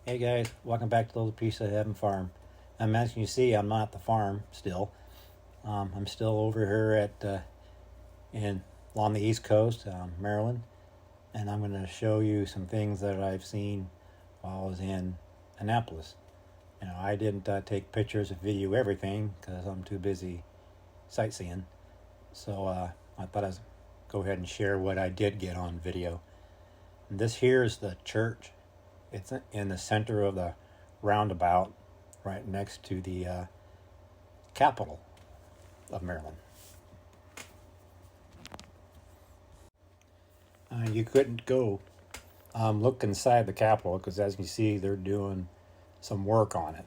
Hey guys, welcome back to the Little Piece of Heaven Farm. As you can see, I'm not at the farm still. I'm still over here along the East Coast, Maryland, and I'm going to show you some things that I've seen while I was in Annapolis. I didn't take pictures or video everything because I'm too busy sightseeing. So I thought I'd go ahead and share what I did get on video. And this here is the church. It's in the center of the roundabout, right next to the capital of Maryland. You couldn't go look inside the capital because, as you see, they're doing some work on it.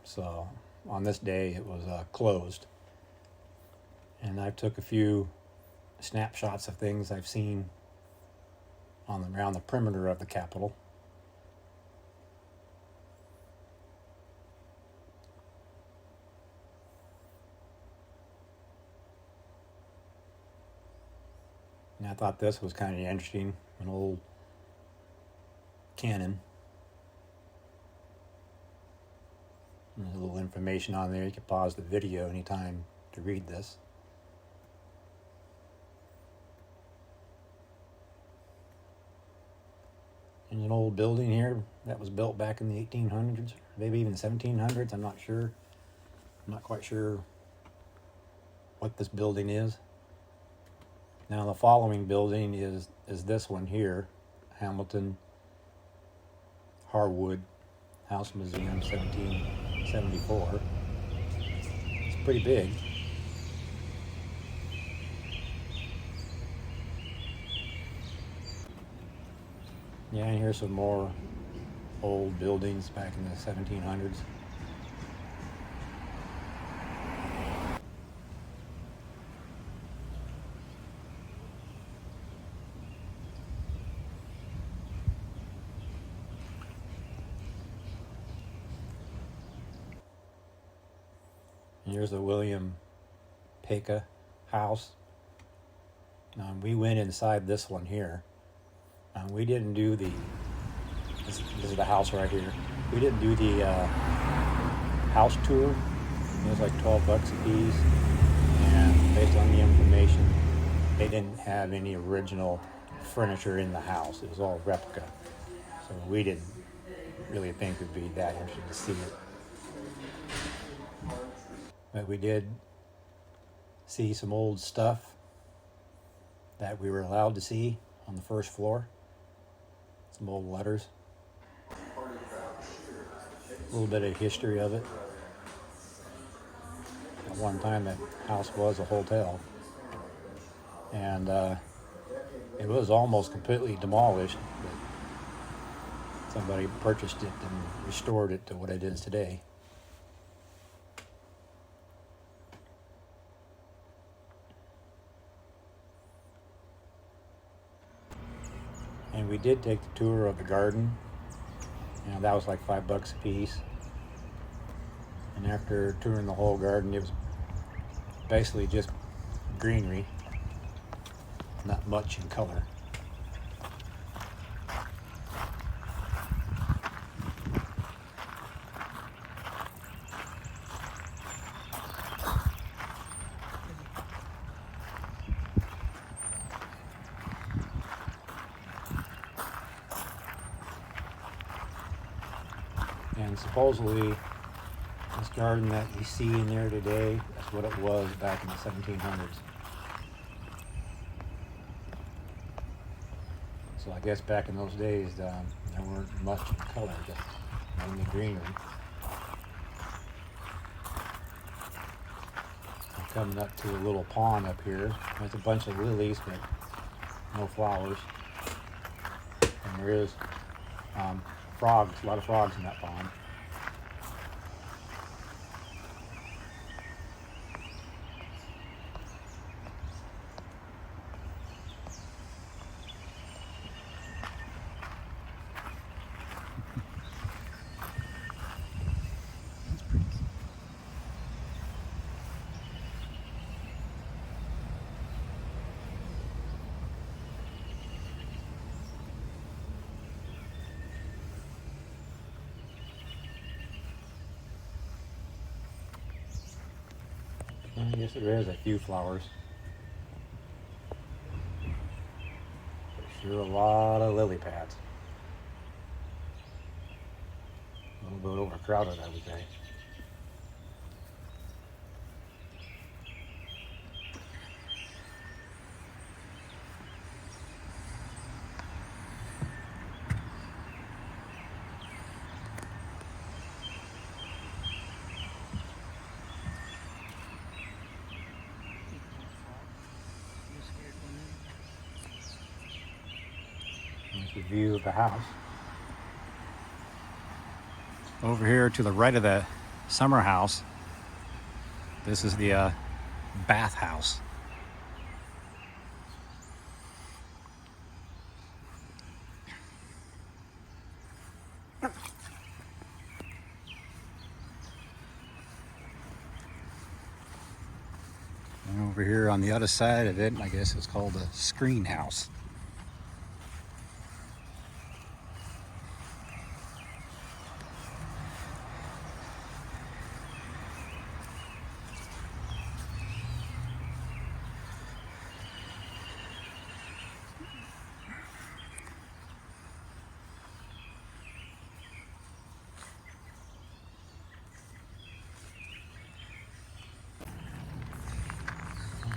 So on this day, it was closed. And I took a few snapshots of things I've seen around the perimeter of the capital. And I thought this was kind of interesting, an old cannon. And there's a little information on there. You can pause the video anytime to read this. There's an old building here that was built back in the 1800s, maybe even 1700s. I'm not sure. I'm not quite sure what this building is. Now the following building is this one here, Hamilton Harwood House Museum, 1774. It's pretty big. Yeah, and here's some more old buildings back in the 1700s. And here's the William Paca house. We went inside this one here. We didn't do this is the house right here. We didn't do the house tour. It was like $12 a piece. And based on the information, they didn't have any original furniture in the house. It was all replica. So we didn't really think it would be that interesting to see it. But we did see some old stuff that we were allowed to see on the first floor. Some old letters. A little bit of history of it. At one time that house was a hotel. And it was almost completely demolished. But somebody purchased it and restored it to what it is today. And we did take the tour of the garden. That was like $5 a piece. And after touring the whole garden, it was basically just greenery, not much in color. And supposedly, this garden that you see in there today, that's what it was back in the 1700s. So I guess back in those days, there weren't much in color, just mainly greenery. I'm coming up to a little pond up here. There's a bunch of lilies, but no flowers. And there is frogs, a lot of frogs in that pond. I guess there is a few flowers. But sure a lot of lily pads. A little bit overcrowded, I would say. Here's the view of the house. Over here to the right of the summer house, this is the bath house. And over here on the other side of it, I guess it's called the screen house.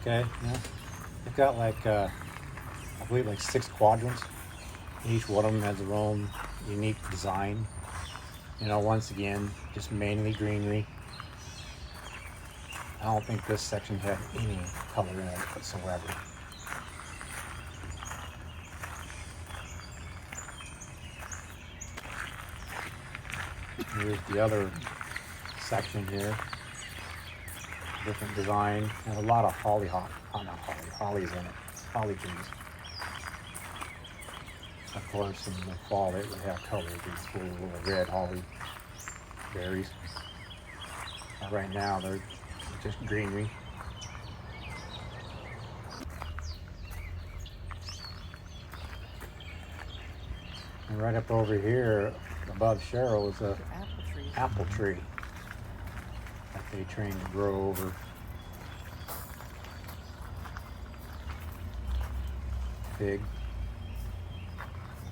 Okay, yeah. They've got like, I believe like 6 quadrants. Each one of them has their own unique design. You know, once again, just mainly greenery. I don't think this section had any color in it whatsoever. Here's the other section here. Different design and a lot of hollies in it. Holly trees. Of course, in the fall it would have color. These cool little red holly berries. But right now they're just greenery. And right up over here above Cheryl is a apple tree that they trained to grow over. Big.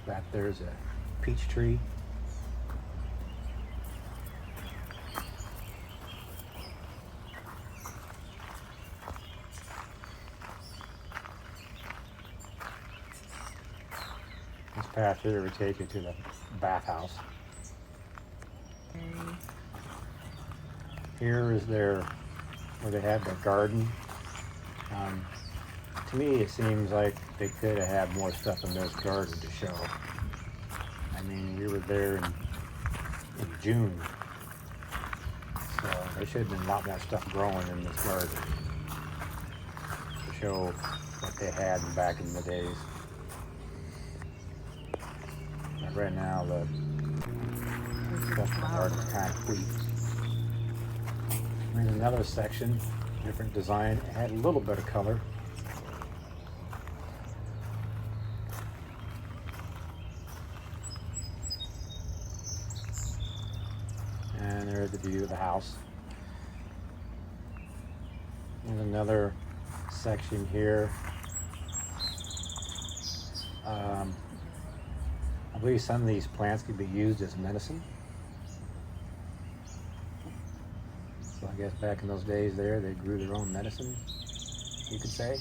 Back there's a peach tree. This path here would take you to the bathhouse. Here is where they have their garden. To me, it seems like they could have had more stuff in this garden to show. I mean, we were there in June, so there should have been a lot more stuff growing in this garden to show what they had back in the days. But right now, the stuff in the garden is kind of weak. Here's another section, different design. It had a little bit of color. And there's the view of the house. There's another section here. I believe some of these plants could be used as medicine. So I guess back in those days there, they grew their own medicine, you could say.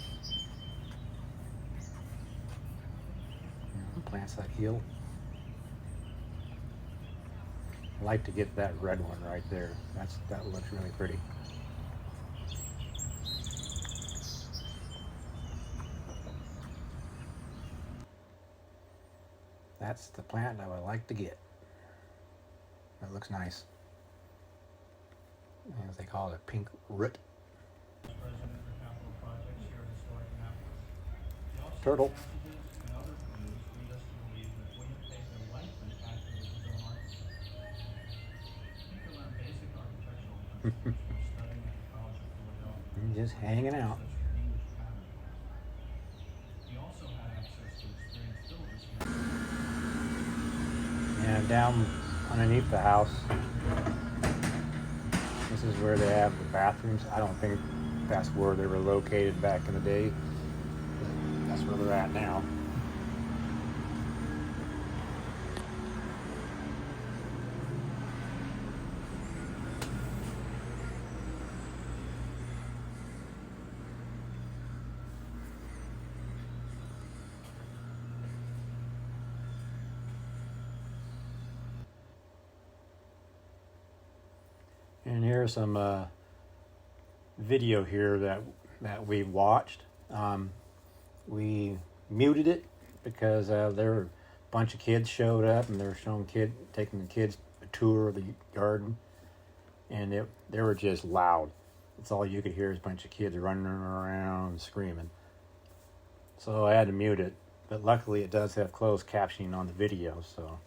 Plants that heal. I like to get that red one right there. That looks really pretty. That's the plant I would like to get. That looks nice. As they call it, a pink root. Turtle. Just hanging out. And down underneath the house, this is where they have the bathrooms. I don't think That's where they were located back in the day. That's where they're at now. And here's some video here that we watched. We muted it because there were a bunch of kids showed up and they were taking the kids a tour of the garden, and they were just loud. That's all you could hear is a bunch of kids running around screaming. So I had to mute it, but luckily it does have closed captioning on the video, so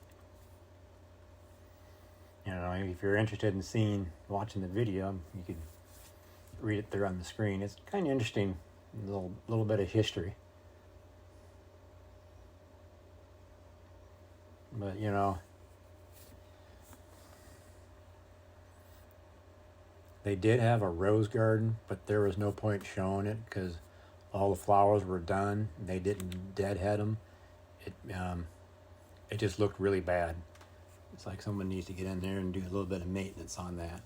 if you're interested in watching the video, you can read it there on the screen. It's kind of interesting, little bit of history. But they did have a rose garden, but there was no point showing it because all the flowers were done. They didn't deadhead them. It just looked really bad. It's like someone needs to get in there and do a little bit of maintenance on that.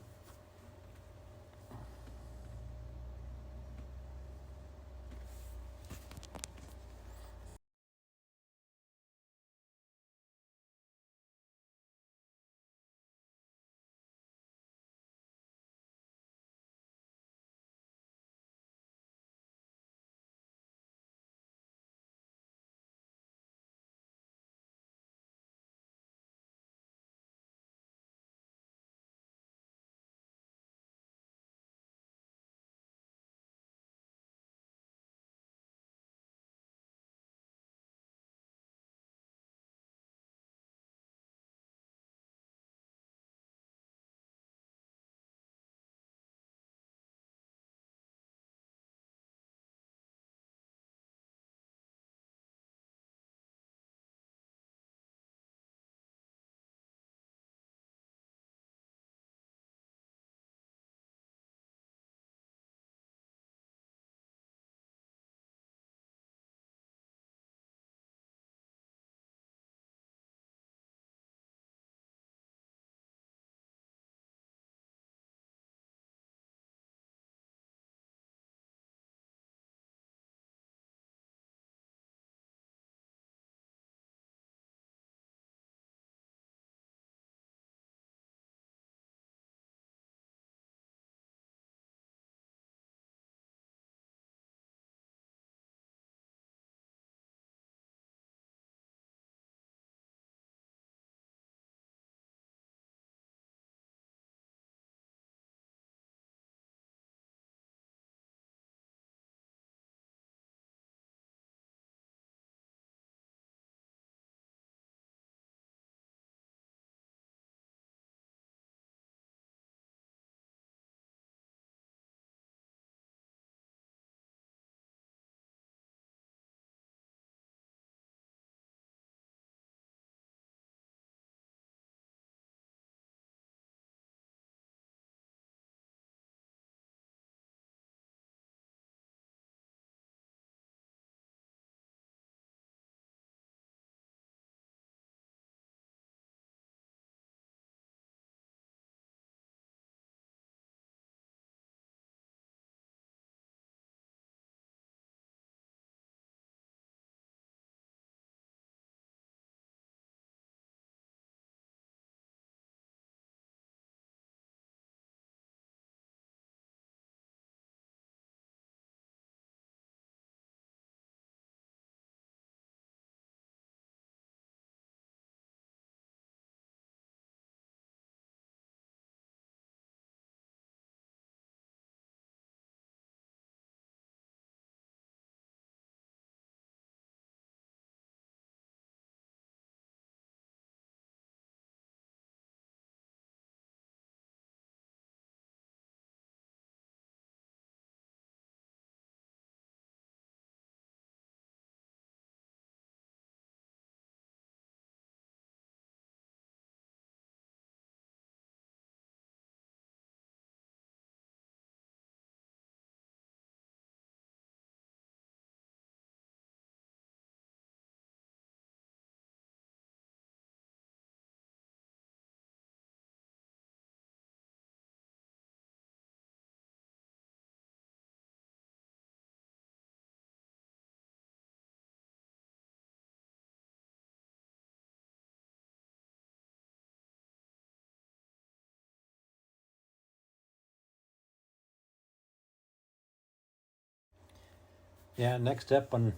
Yeah, next step, I'm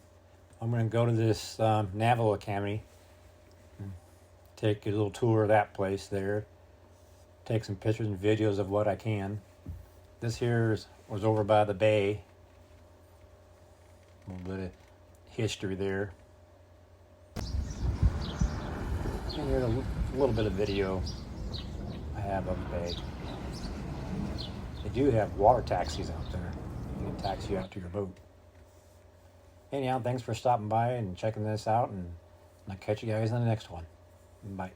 going to go to this Naval Academy, take a little tour of that place there, take some pictures and videos of what I can. This here was over by the bay. A little bit of history there. And here's a little bit of video I have of the bay. They do have water taxis out there. They can taxi you out to your boat. Anyhow, thanks for stopping by and checking this out, and I'll catch you guys in the next one. Bye.